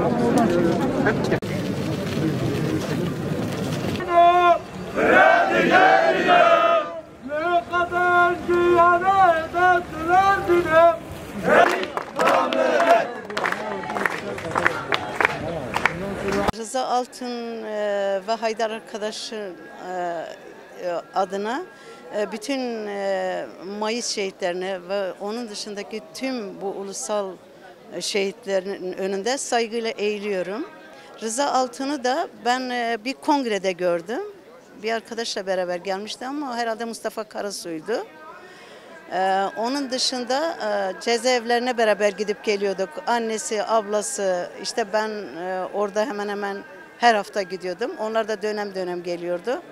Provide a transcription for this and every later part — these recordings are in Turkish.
Rıza Altın ve Haydar arkadaşın adına bütün Mayıs şehitlerine ve onun dışındaki tüm bu ulusal şehitlerin önünde saygıyla eğiliyorum. Rıza Altın'ı da ben bir kongrede gördüm. Bir arkadaşla beraber gelmişti ama herhalde Mustafa Karasu'ydu. Onun dışında cezaevlerine beraber gidip geliyorduk. Annesi, ablası, işte ben orada hemen hemen her hafta gidiyordum. Onlar da dönem dönem geliyordu.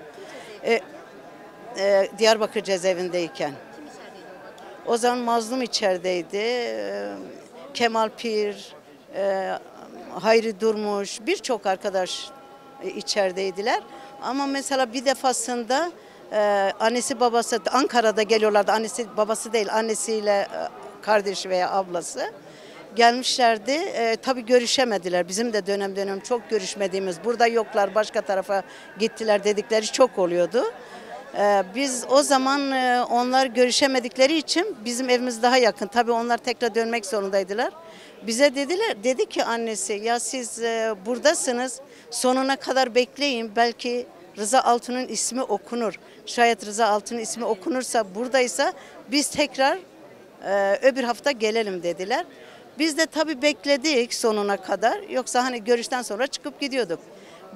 Diyarbakır cezaevindeyken. O zaman Mazlum içerideydi. Kemal Pir, Hayri Durmuş, birçok arkadaş içerideydiler. Ama mesela bir defasında annesi babası Ankara'da geliyorlardı. Annesi babası değil, annesiyle kardeşi veya ablası gelmişlerdi. Tabii görüşemediler. Bizim de dönem dönem çok görüşmediğimiz, burada yoklar, başka tarafa gittiler dedikleri çok oluyordu. Biz o zaman onlar görüşemedikleri için bizim evimiz daha yakın. Tabii onlar tekrar dönmek zorundaydılar. Bize dedi ki annesi, ya siz buradasınız, sonuna kadar bekleyin, belki Rıza Altun'un ismi okunur. Şayet Rıza Altun'un ismi okunursa, buradaysa biz tekrar öbür hafta gelelim dediler. Biz de tabii bekledik sonuna kadar. Yoksa hani görüşten sonra çıkıp gidiyorduk.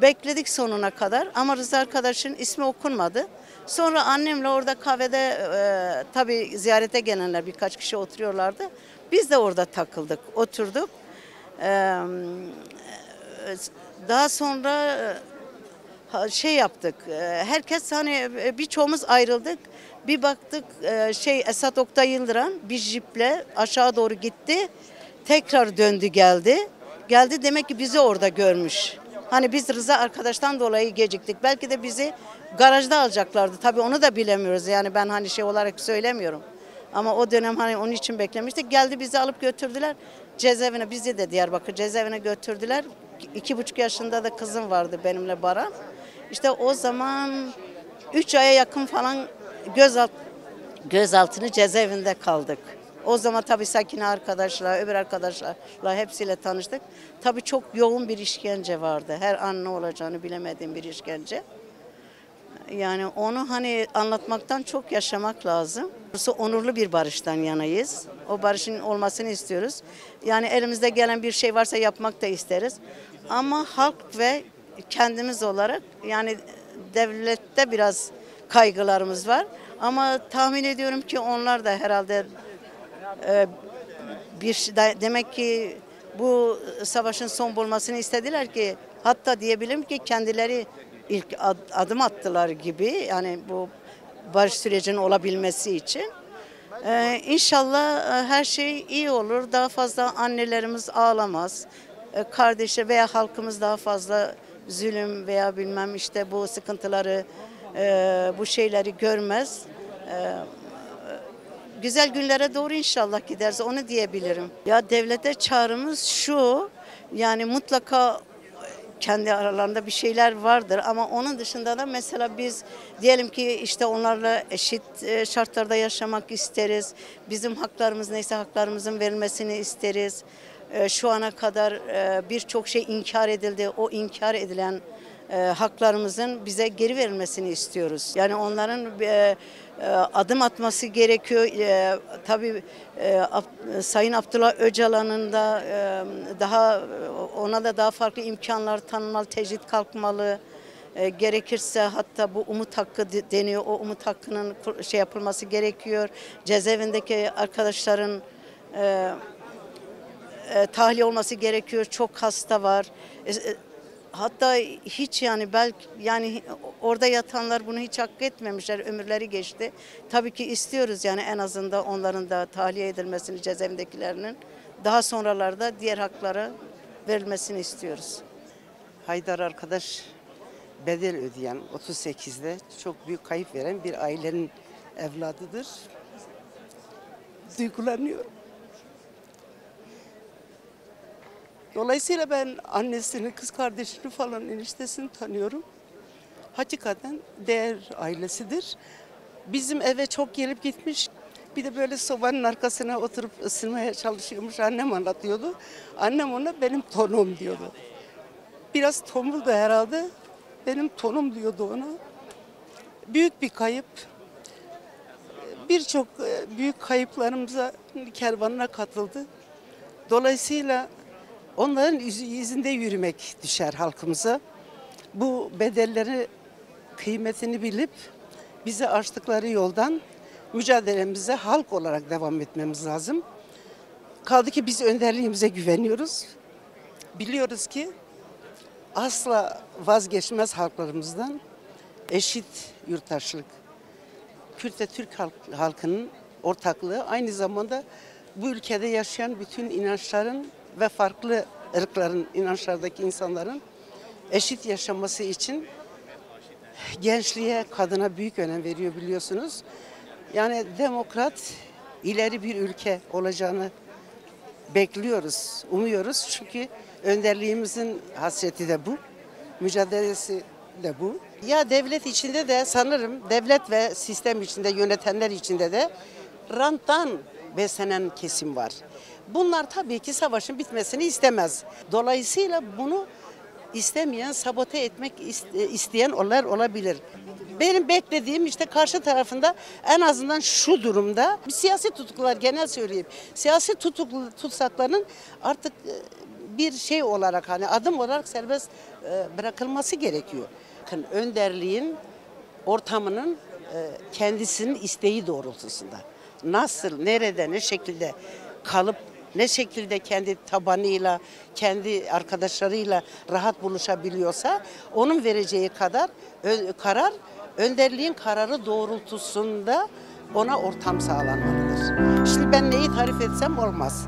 Bekledik sonuna kadar ama Rıza arkadaşın ismi okunmadı. Sonra annemle orada kahvede tabii ziyarete gelenler birkaç kişi oturuyorlardı. Biz de orada takıldık, oturduk. Daha sonra şey yaptık. Herkes hani birçoğumuz ayrıldık. Bir baktık Esat Oktay Yıldıran bir jiple aşağı doğru gitti. Tekrar döndü geldi. Geldi demek ki bizi orada görmüş. Hani biz Rıza arkadaştan dolayı geciktik. Belki de bizi garajda alacaklardı. Tabii onu da bilemiyoruz. Yani ben hani şey olarak söylemiyorum. Ama o dönem hani onun için beklemiştik. Geldi bizi alıp götürdüler cezaevine. Bizi de Diyarbakır cezaevine götürdüler. 2,5 yaşında da kızım vardı benimle Baran. İşte o zaman 3 aya yakın falan gözaltını cezaevinde kaldık. O zaman tabii Sakine arkadaşlar, öbür arkadaşlarla hepsiyle tanıştık. Tabii çok yoğun bir işkence vardı. Her an ne olacağını bilemediğim bir işkence. Yani onu hani anlatmaktan çok yaşamak lazım. Onurlu bir barıştan yanayız. O barışın olmasını istiyoruz. Yani elimizde gelen bir şey varsa yapmak da isteriz. Ama halk ve kendimiz olarak yani devlette biraz kaygılarımız var. Ama tahmin ediyorum ki onlar da herhalde demek ki bu savaşın son bulmasını istediler ki, hatta diyebilirim ki kendileri ilk adım attılar gibi, yani bu barış sürecinin olabilmesi için. İnşallah her şey iyi olur. Daha fazla annelerimiz ağlamaz. Kardeşler veya halkımız daha fazla zulüm veya bilmem işte bu sıkıntıları, bu şeyleri görmez. Güzel günlere doğru inşallah gideriz, onu diyebilirim. Ya devlete çağrımız şu, yani mutlaka kendi aralarında bir şeyler vardır ama onun dışında da mesela biz diyelim ki işte onlarla eşit şartlarda yaşamak isteriz. Bizim haklarımız neyse haklarımızın verilmesini isteriz. Şu ana kadar birçok şey inkar edildi. O inkar edilen haklarımızın bize geri verilmesini istiyoruz. Yani onların adım atması gerekiyor. Tabii Sayın Abdullah Öcalan'ın da ona da daha farklı imkanlar tanınmalı, tecrit kalkmalı. Gerekirse hatta bu umut hakkı deniyor. O umut hakkının şey yapılması gerekiyor. Cezaevindeki arkadaşların tahliye olması gerekiyor. Çok hasta var. Hatta hiç yani belki yani orada yatanlar bunu hiç hak etmemişler, ömürleri geçti. Tabii ki istiyoruz yani en azından onların da tahliye edilmesini, cezaevindekilerinin daha sonralarda diğer haklara verilmesini istiyoruz. Haydar arkadaş bedel ödeyen 38'de çok büyük kayıp veren bir ailenin evladıdır. Duygulanıyorum. Dolayısıyla ben annesini, kız kardeşini falan, eniştesini tanıyorum. Hakikaten değer ailesidir. Bizim eve çok gelip gitmiş. Bir de böyle sobanın arkasına oturup ısınmaya çalışıyormuş. Annem anlatıyordu. Annem ona benim tonum diyordu. Biraz tombul da herhalde. Benim tonum diyordu ona. Büyük bir kayıp. Birçok büyük kayıplarımıza kervanına katıldı. Dolayısıyla onların izinde yürümek düşer halkımıza. Bu bedelleri kıymetini bilip bize açtıkları yoldan mücadelemize halk olarak devam etmemiz lazım. Kaldı ki biz önderliğimize güveniyoruz. Biliyoruz ki asla vazgeçmez halklarımızdan eşit yurttaşlık. Kürt ve Türk halkının ortaklığı aynı zamanda bu ülkede yaşayan bütün inançların ve farklı ırkların, inançlardaki insanların eşit yaşaması için gençliğe, kadına büyük önem veriyor biliyorsunuz. Yani demokrat, ileri bir ülke olacağını bekliyoruz, umuyoruz. Çünkü önderliğimizin hasreti de bu, mücadelesi de bu. Ya devlet içinde de sanırım, devlet ve sistem içinde, yönetenler içinde de ranttan beslenen kesim var. Bunlar tabii ki savaşın bitmesini istemez. Dolayısıyla bunu istemeyen, sabote etmek isteyen onlar olabilir. Benim beklediğim işte karşı tarafında en azından şu durumda siyasi tutuklular, genel söyleyeyim. Siyasi tutsakların artık bir şey olarak, hani adım olarak serbest bırakılması gerekiyor. Bakın, önderliğin ortamının kendisinin isteği doğrultusunda nasıl, nerede, ne şekilde kalıp ne şekilde kendi tabanıyla, kendi arkadaşlarıyla rahat buluşabiliyorsa onun vereceği karar önderliğin kararı doğrultusunda ona ortam sağlanmalıdır. Şimdi ben neyi tarif etsem olmaz.